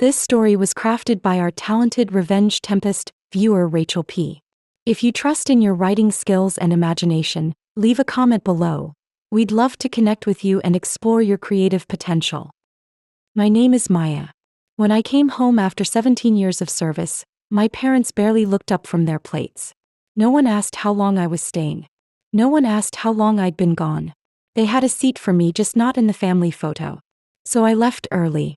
This story was crafted by our talented Revenge Tempest viewer Rachel P. If you trust in your writing skills and imagination, leave a comment below. We'd love to connect with you and explore your creative potential. My name is Maya. When I came home after 17 years of service, my parents barely looked up from their plates. No one asked how long I was staying. No one asked how long I'd been gone. They had a seat for me, just not in the family photo. So I left early.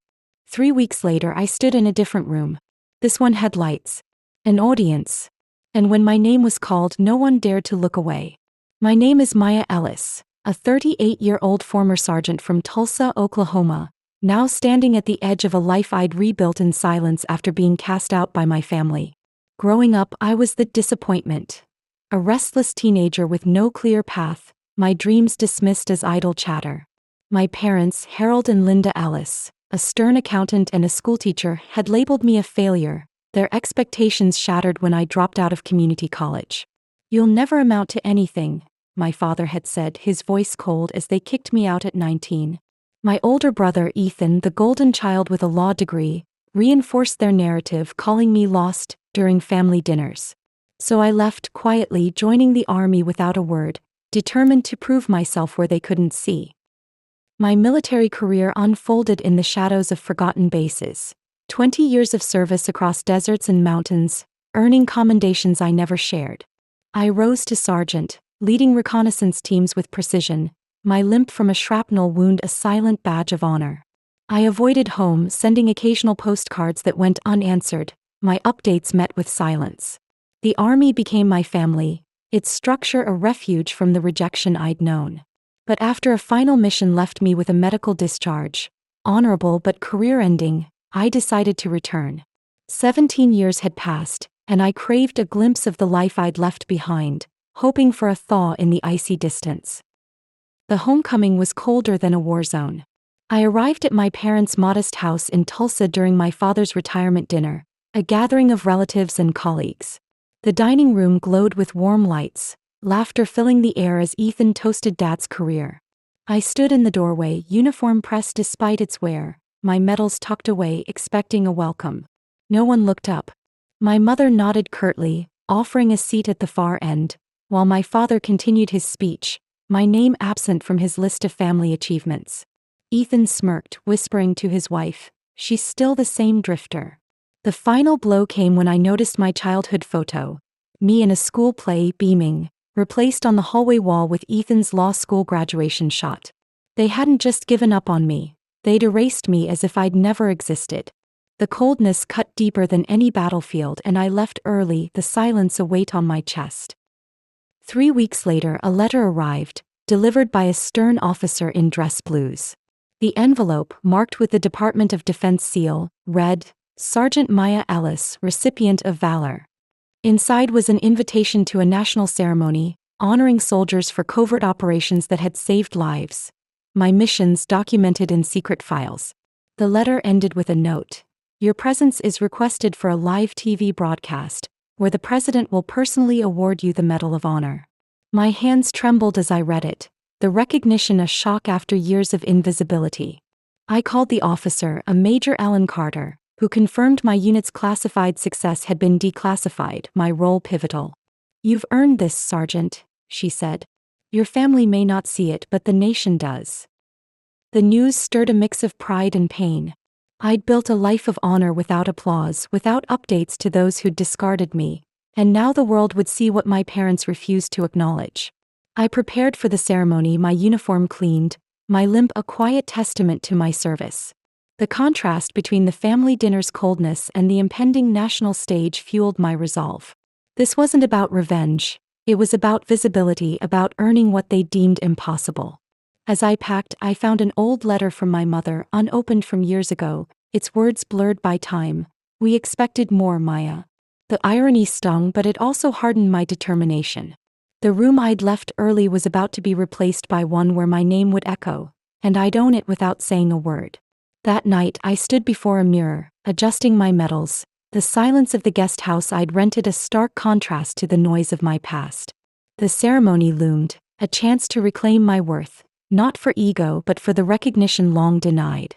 3 weeks later, I stood in a different room. This one had lights, an audience. And when my name was called, no one dared to look away. My name is Maya Ellis, a 38-year-old former sergeant from Tulsa, Oklahoma, now standing at the edge of a life I'd rebuilt in silence after being cast out by my family. Growing up, I was the disappointment. A restless teenager with no clear path, my dreams dismissed as idle chatter. My parents, Harold and Linda Ellis, a stern accountant and a schoolteacher, had labeled me a failure, their expectations shattered when I dropped out of community college. "You'll never amount to anything," my father had said, his voice cold as they kicked me out at 19. My older brother, Ethan, the golden child with a law degree, reinforced their narrative, calling me lost during family dinners. So I left quietly, joining the army without a word, determined to prove myself where they couldn't see. My military career unfolded in the shadows of forgotten bases. 20 years of service across deserts and mountains, earning commendations I never shared. I rose to sergeant, leading reconnaissance teams with precision, my limp from a shrapnel wound a silent badge of honor. I avoided home, sending occasional postcards that went unanswered, my updates met with silence. The army became my family, its structure a refuge from the rejection I'd known. But after a final mission left me with a medical discharge, honorable but career-ending, I decided to return. 17 years had passed, and I craved a glimpse of the life I'd left behind, hoping for a thaw in the icy distance. The homecoming was colder than a war zone. I arrived at my parents' modest house in Tulsa during my father's retirement dinner, a gathering of relatives and colleagues. The dining room glowed with warm lights, laughter filling the air as Ethan toasted Dad's career. I stood in the doorway, uniform pressed despite its wear, my medals tucked away, expecting a welcome. No one looked up. My mother nodded curtly, offering a seat at the far end, while my father continued his speech, my name absent from his list of family achievements. Ethan smirked, whispering to his wife, "She's still the same drifter." The final blow came when I noticed my childhood photo, me in a school play, beaming, replaced on the hallway wall with Ethan's law school graduation shot. They hadn't just given up on me, they'd erased me as if I'd never existed. The coldness cut deeper than any battlefield, and I left early, the silence a weight on my chest. 3 weeks later, a letter arrived, delivered by a stern officer in dress blues. The envelope, marked with the Department of Defense seal, read, "Sergeant Maya Ellis, recipient of valor." Inside was an invitation to a national ceremony, honoring soldiers for covert operations that had saved lives. My missions documented in secret files. The letter ended with a note. "Your presence is requested for a live TV broadcast, where the President will personally award you the Medal of Honor." My hands trembled as I read it, the recognition a shock after years of invisibility. I called the officer, a Major Alan Carter, who confirmed my unit's classified success had been declassified, my role pivotal. "You've earned this, Sergeant," she said. "Your family may not see it, but the nation does." The news stirred a mix of pride and pain. I'd built a life of honor without applause, without updates to those who'd discarded me, and now the world would see what my parents refused to acknowledge. I prepared for the ceremony, my uniform cleaned, my limp a quiet testament to my service. The contrast between the family dinner's coldness and the impending national stage fueled my resolve. This wasn't about revenge, it was about visibility, about earning what they deemed impossible. As I packed, I found an old letter from my mother, unopened from years ago, its words blurred by time. "We expected more, Maya." The irony stung, but it also hardened my determination. The room I'd left early was about to be replaced by one where my name would echo, and I'd own it without saying a word. That night, I stood before a mirror, adjusting my medals. The silence of the guest house I'd rented a stark contrast to the noise of my past. The ceremony loomed, a chance to reclaim my worth, not for ego but for the recognition long denied.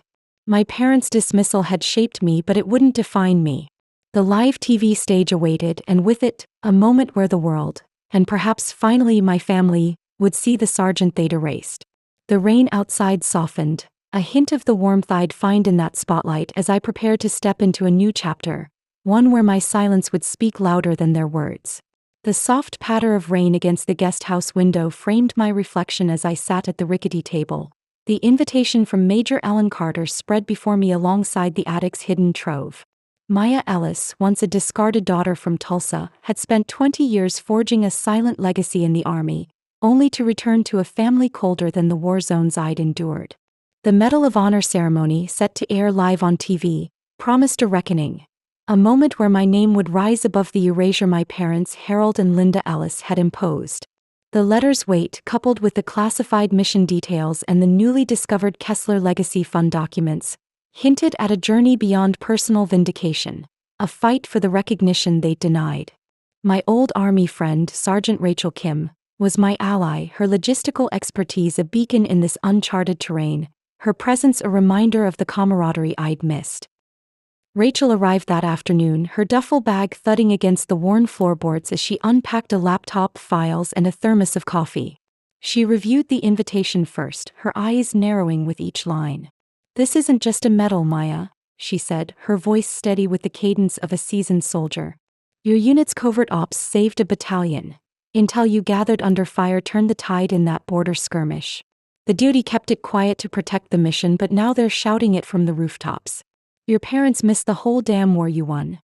My parents' dismissal had shaped me, but it wouldn't define me. The live TV stage awaited, and with it, a moment where the world, and perhaps finally my family, would see the sergeant they'd erased. The rain outside softened, a hint of the warmth I'd find in that spotlight as I prepared to step into a new chapter, one where my silence would speak louder than their words. The soft patter of rain against the guest house window framed my reflection as I sat at the rickety table. The invitation from Major Ellen Carter spread before me alongside the attic's hidden trove. Maya Ellis, once a discarded daughter from Tulsa, had spent 20 years forging a silent legacy in the Army, only to return to a family colder than the war zones I'd endured. The Medal of Honor ceremony, set to air live on TV, promised a reckoning. A moment where my name would rise above the erasure my parents, Harold and Linda Ellis, had imposed. The letter's weight, coupled with the classified mission details and the newly discovered Kessler Legacy Fund documents, hinted at a journey beyond personal vindication, a fight for the recognition they'd denied. My old Army friend, Sergeant Rachel Kim, was my ally, her logistical expertise a beacon in this uncharted terrain, her presence a reminder of the camaraderie I'd missed. Rachel arrived that afternoon, her duffel bag thudding against the worn floorboards as she unpacked a laptop, files, and a thermos of coffee. She reviewed the invitation first, her eyes narrowing with each line. "This isn't just a medal, Maya," she said, her voice steady with the cadence of a seasoned soldier. "Your unit's covert ops saved a battalion. Intel you gathered under fire turned the tide in that border skirmish. The duty kept it quiet to protect the mission, but now they're shouting it from the rooftops. Your parents missed the whole damn war you won."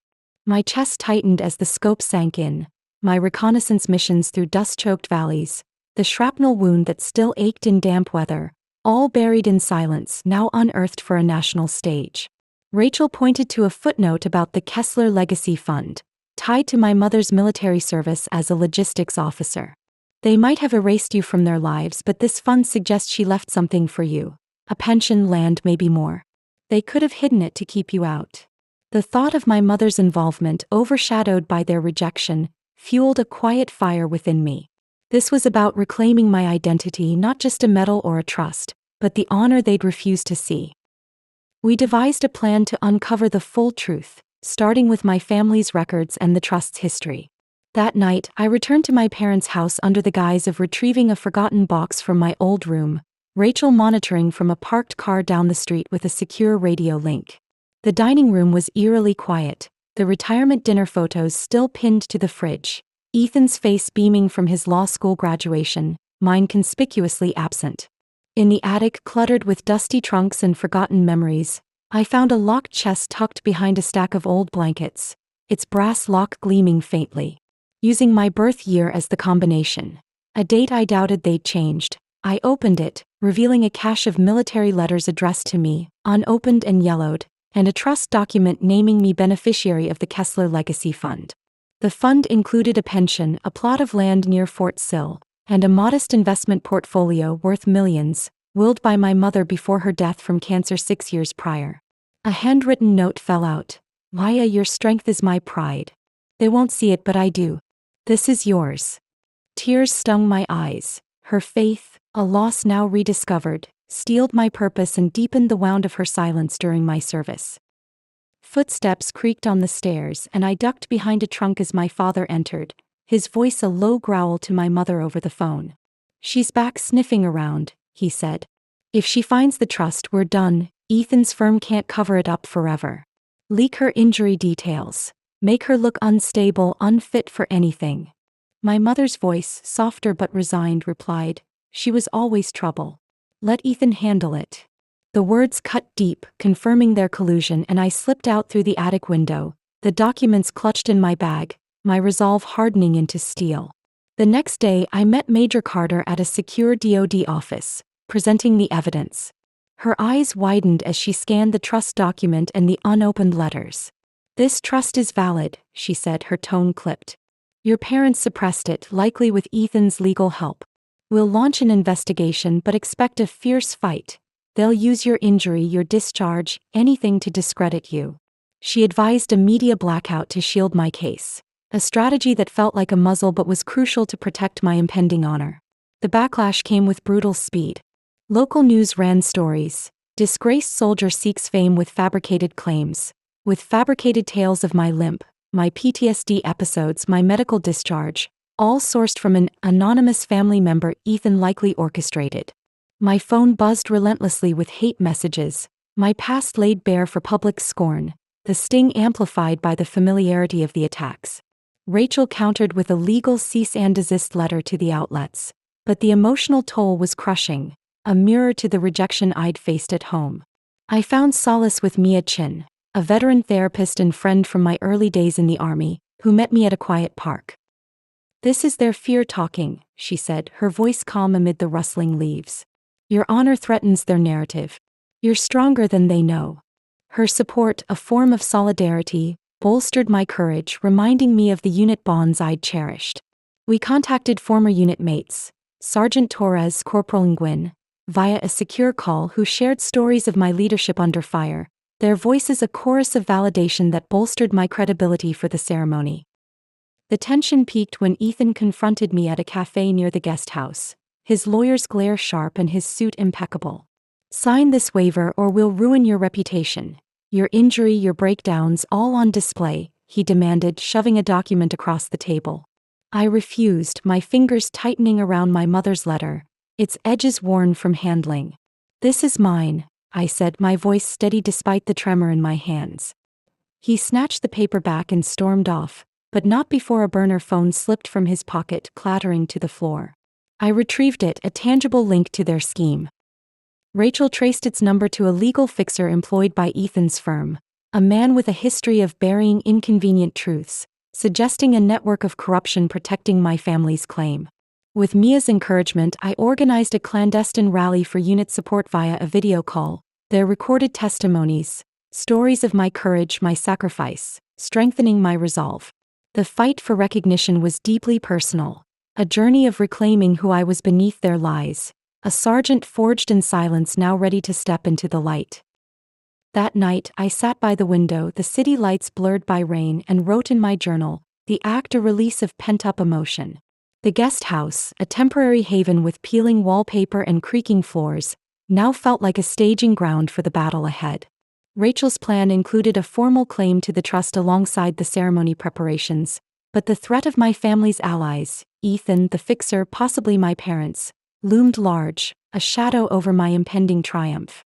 My chest tightened as the scope sank in, my reconnaissance missions through dust-choked valleys, the shrapnel wound that still ached in damp weather, all buried in silence, now unearthed for a national stage. Rachel pointed to a footnote about the Kessler Legacy Fund, tied to my mother's military service as a logistics officer. "They might have erased you from their lives, but this fund suggests she left something for you. A pension, land, maybe more. They could have hidden it to keep you out." The thought of my mother's involvement, overshadowed by their rejection, fueled a quiet fire within me. This was about reclaiming my identity, not just a medal or a trust, but the honor they'd refused to see. We devised a plan to uncover the full truth, starting with my family's records and the trust's history. That night, I returned to my parents' house under the guise of retrieving a forgotten box from my old room, Rachel monitoring from a parked car down the street with a secure radio link. The dining room was eerily quiet, the retirement dinner photos still pinned to the fridge, Ethan's face beaming from his law school graduation, mine conspicuously absent. In the attic, cluttered with dusty trunks and forgotten memories, I found a locked chest tucked behind a stack of old blankets, its brass lock gleaming faintly. Using my birth year as the combination, a date I doubted they'd changed, I opened it, revealing a cache of military letters addressed to me, unopened and yellowed, and a trust document naming me beneficiary of the Kessler Legacy Fund. The fund included a pension, a plot of land near Fort Sill, and a modest investment portfolio worth millions, willed by my mother before her death from cancer 6 years prior. A handwritten note fell out. "Maya, your strength is my pride. They won't see it, but I do. This is yours." Tears stung my eyes. Her faith, a loss now rediscovered, steeled my purpose and deepened the wound of her silence during my service. Footsteps creaked on the stairs, and I ducked behind a trunk as my father entered, his voice a low growl to my mother over the phone. "She's back sniffing around," he said. "If she finds the trust, we're done. Ethan's firm can't cover it up forever. Leak her injury details. Make her look unstable, unfit for anything." My mother's voice, softer but resigned, replied, "She was always trouble. Let Ethan handle it." The words cut deep, confirming their collusion, and I slipped out through the attic window, the documents clutched in my bag, my resolve hardening into steel. The next day, I met Major Carter at a secure DoD office, presenting the evidence. Her eyes widened as she scanned the trust document and the unopened letters. "This trust is valid," she said, her tone clipped. "Your parents suppressed it, likely with Ethan's legal help. We'll launch an investigation, but expect a fierce fight. They'll use your injury, your discharge, anything to discredit you." She advised a media blackout to shield my case, a strategy that felt like a muzzle but was crucial to protect my impending honor. The backlash came with brutal speed. Local news ran stories. Disgraced soldier seeks fame with fabricated claims. With fabricated tales of my limp, my PTSD episodes, my medical discharge, all sourced from an anonymous family member Ethan likely orchestrated. My phone buzzed relentlessly with hate messages, my past laid bare for public scorn, the sting amplified by the familiarity of the attacks. Rachel countered with a legal cease and desist letter to the outlets, but the emotional toll was crushing, a mirror to the rejection I'd faced at home. I found solace with Mia Chin, a veteran therapist and friend from my early days in the Army, who met me at a quiet park. "This is their fear talking," she said, her voice calm amid the rustling leaves. "Your honor threatens their narrative. You're stronger than they know." Her support, a form of solidarity, bolstered my courage, reminding me of the unit bonds I'd cherished. We contacted former unit mates, Sergeant Torres, Corporal Nguyen, via a secure call, who shared stories of my leadership under fire, their voices a chorus of validation that bolstered my credibility for the ceremony. The tension peaked when Ethan confronted me at a cafe near the guest house, his lawyer's glare sharp and his suit impeccable. "Sign this waiver or we'll ruin your reputation. Your injury, your breakdowns, all on display," he demanded, shoving a document across the table. I refused, my fingers tightening around my mother's letter, its edges worn from handling. "This is mine," I said, my voice steady despite the tremor in my hands. He snatched the paper back and stormed off, but not before a burner phone slipped from his pocket, clattering to the floor. I retrieved it, a tangible link to their scheme. Rachel traced its number to a legal fixer employed by Ethan's firm, a man with a history of burying inconvenient truths, suggesting a network of corruption protecting my family's claim. With Mia's encouragement, I organized a clandestine rally for unit support via a video call, their recorded testimonies, stories of my courage, my sacrifice, strengthening my resolve. The fight for recognition was deeply personal, a journey of reclaiming who I was beneath their lies, a sergeant forged in silence now ready to step into the light. That night, I sat by the window, the city lights blurred by rain, and wrote in my journal, the act a release of pent-up emotion. The guest house, a temporary haven with peeling wallpaper and creaking floors, now felt like a staging ground for the battle ahead. Rachel's plan included a formal claim to the trust alongside the ceremony preparations, but the threat of my family's allies, Ethan, the fixer, possibly my parents, loomed large, a shadow over my impending triumph.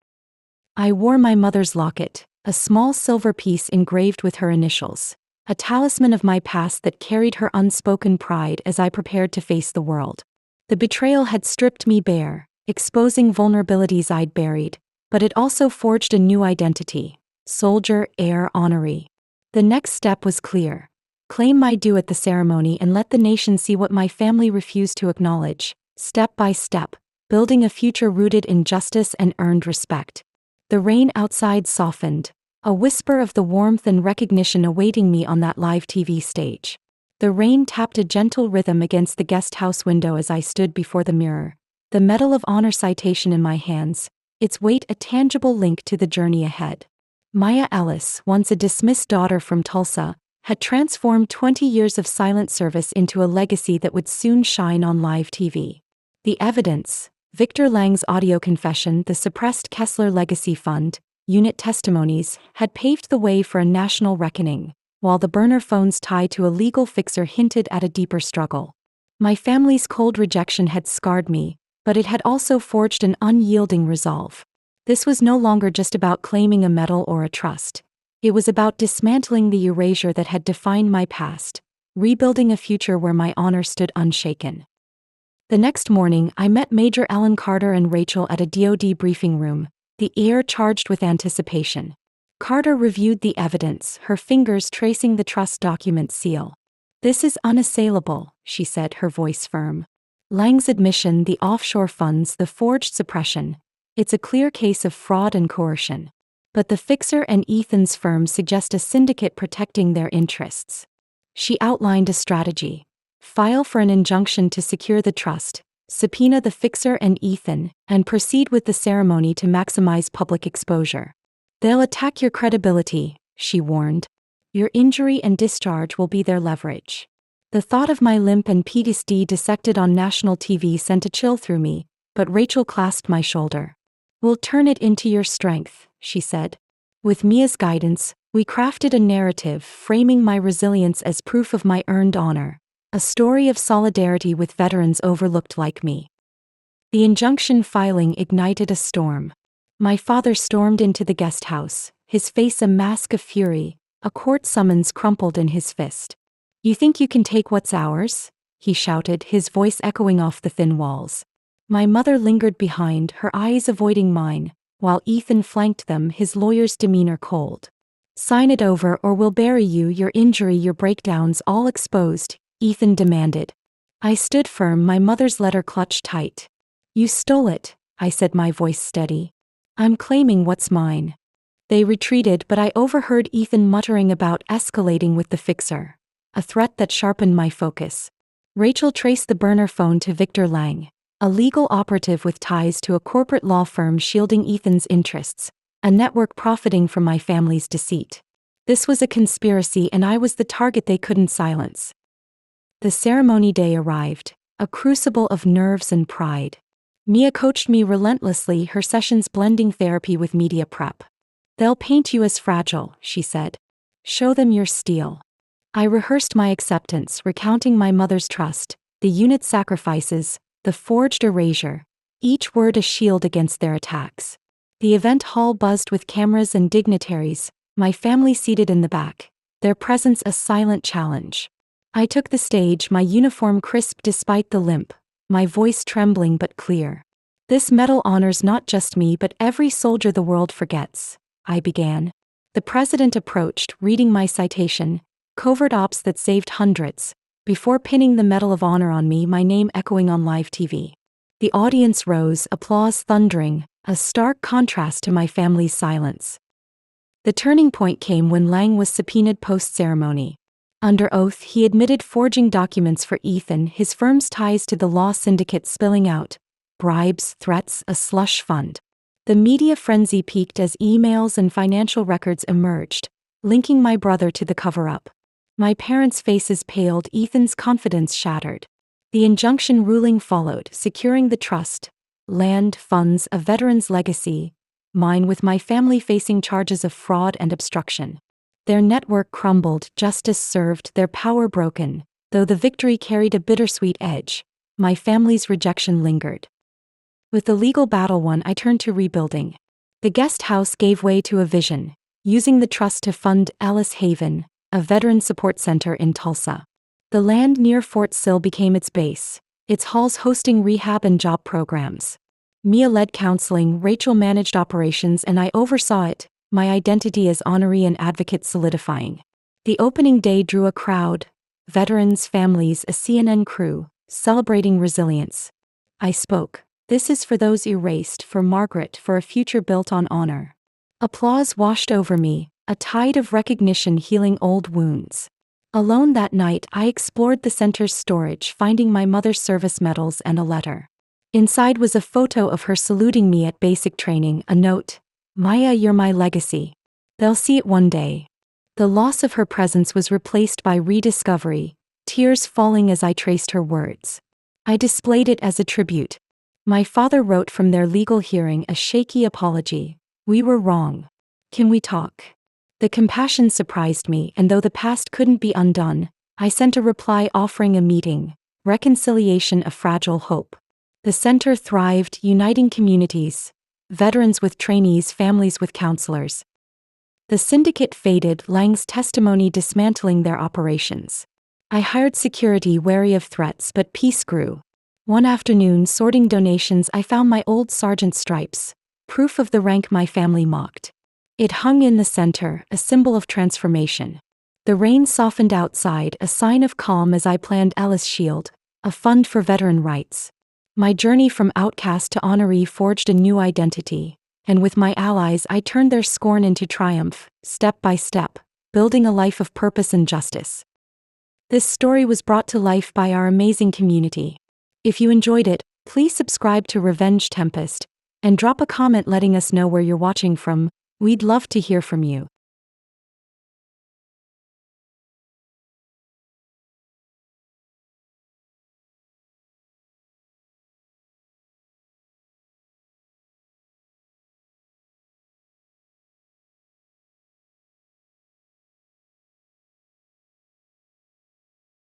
I wore my mother's locket, a small silver piece engraved with her initials, a talisman of my past that carried her unspoken pride as I prepared to face the world. The betrayal had stripped me bare, exposing vulnerabilities I'd buried, but it also forged a new identity: soldier, heir, honoree. The next step was clear: claim my due at the ceremony and let the nation see what my family refused to acknowledge, step by step, building a future rooted in justice and earned respect. The rain outside softened, a whisper of the warmth and recognition awaiting me on that live TV stage. The rain tapped a gentle rhythm against the guest house window as I stood before the mirror, the Medal of Honor citation in my hands, its weight a tangible link to the journey ahead. Maya Ellis, once a dismissed daughter from Tulsa, had transformed 20 years of silent service into a legacy that would soon shine on live TV. The evidence: Victor Lang's audio confession, the suppressed Kessler Legacy Fund, unit testimonies, had paved the way for a national reckoning, while the burner phones tied to a legal fixer hinted at a deeper struggle. My family's cold rejection had scarred me, but it had also forged an unyielding resolve. This was no longer just about claiming a medal or a trust. It was about dismantling the erasure that had defined my past, rebuilding a future where my honor stood unshaken. The next morning, I met Major Ellen Carter and Rachel at a DoD briefing room, the air charged with anticipation. Carter reviewed the evidence, her fingers tracing the trust document seal. "This is unassailable," she said, her voice firm. "Lang's admission, the offshore funds, the forged suppression. It's a clear case of fraud and coercion. But the fixer and Ethan's firm suggest a syndicate protecting their interests." She outlined a strategy: file for an injunction to secure the trust, subpoena the fixer and Ethan, and proceed with the ceremony to maximize public exposure. "They'll attack your credibility," she warned. "Your injury and discharge will be their leverage." The thought of my limp and PTSD dissected on national TV sent a chill through me, but Rachel clasped my shoulder. We'll turn it into your strength, she said. With Mia's guidance, we crafted a narrative framing my resilience as proof of my earned honor, a story of solidarity with veterans overlooked like me. The injunction filing ignited a storm. My father stormed into the guest house, his face a mask of fury, a court summons crumpled in his fist. You think you can take what's ours? He shouted, his voice echoing off the thin walls. My mother lingered behind, her eyes avoiding mine, while Ethan flanked them, his lawyer's demeanor cold. Sign it over or we'll bury you, your injury, your breakdowns all exposed, Ethan demanded. I stood firm, my mother's letter clutched tight. You stole it, I said, my voice steady. I'm claiming what's mine. They retreated, but I overheard Ethan muttering about escalating with the fixer, a threat that sharpened my focus. Rachel traced the burner phone to Victor Lang, a legal operative with ties to a corporate law firm shielding Ethan's interests, a network profiting from my family's deceit. This was a conspiracy and I was the target they couldn't silence. The ceremony day arrived, a crucible of nerves and pride. Mia coached me relentlessly, her sessions blending therapy with media prep. They'll paint you as fragile, she said. Show them your steel. I rehearsed my acceptance, recounting my mother's trust, the unit's sacrifices, the forged erasure, each word a shield against their attacks. The event hall buzzed with cameras and dignitaries, my family seated in the back, their presence a silent challenge. I took the stage, my uniform crisp despite the limp, my voice trembling but clear. This medal honors not just me but every soldier the world forgets, I began. The president approached, reading my citation, covert ops that saved hundreds, before pinning the Medal of Honor on me, my name echoing on live TV. The audience rose, applause thundering, a stark contrast to my family's silence. The turning point came when Lang was subpoenaed post-ceremony. Under oath, he admitted forging documents for Ethan, his firm's ties to the law syndicate spilling out, bribes, threats, a slush fund. The media frenzy peaked as emails and financial records emerged, linking my brother to the cover-up. My parents' faces paled, Ethan's confidence shattered. The injunction ruling followed, securing the trust, land, funds, a veteran's legacy, mine, with my family facing charges of fraud and obstruction. Their network crumbled, justice served, their power broken. Though the victory carried a bittersweet edge, my family's rejection lingered. With the legal battle won, I turned to rebuilding. The guest house gave way to a vision, using the trust to fund Ellis Haven, a veteran support center in Tulsa. The land near Fort Sill became its base, its halls hosting rehab and job programs. Mia led counseling, Rachel managed operations, and I oversaw it, my identity as honoree and advocate solidifying. The opening day drew a crowd, veterans, families, a CNN crew, celebrating resilience. I spoke. This is for those erased, for Margaret, for a future built on honor. Applause washed over me, a tide of recognition healing old wounds. Alone that night, I explored the center's storage, finding my mother's service medals and a letter. Inside was a photo of her saluting me at basic training, a note, Maya, you're my legacy. They'll see it one day. The loss of her presence was replaced by rediscovery, tears falling as I traced her words. I displayed it as a tribute. My father wrote from their legal hearing, a shaky apology. We were wrong. Can we talk? The compassion surprised me, and though the past couldn't be undone, I sent a reply offering a meeting, reconciliation, a fragile hope. The center thrived, uniting communities, veterans with trainees, families with counselors. The syndicate faded, Lang's testimony dismantling their operations. I hired security wary of threats, but peace grew. One afternoon, sorting donations, I found my old sergeant's stripes, proof of the rank my family mocked. It hung in the center, a symbol of transformation. The rain softened outside, a sign of calm as I planned Ellis Shield, a fund for veteran rights. My journey from outcast to honoree forged a new identity, and with my allies I turned their scorn into triumph, step by step, building a life of purpose and justice. This story was brought to life by our amazing community. If you enjoyed it, please subscribe to Revenge Tempest, and drop a comment letting us know where you're watching from. We'd love to hear from you.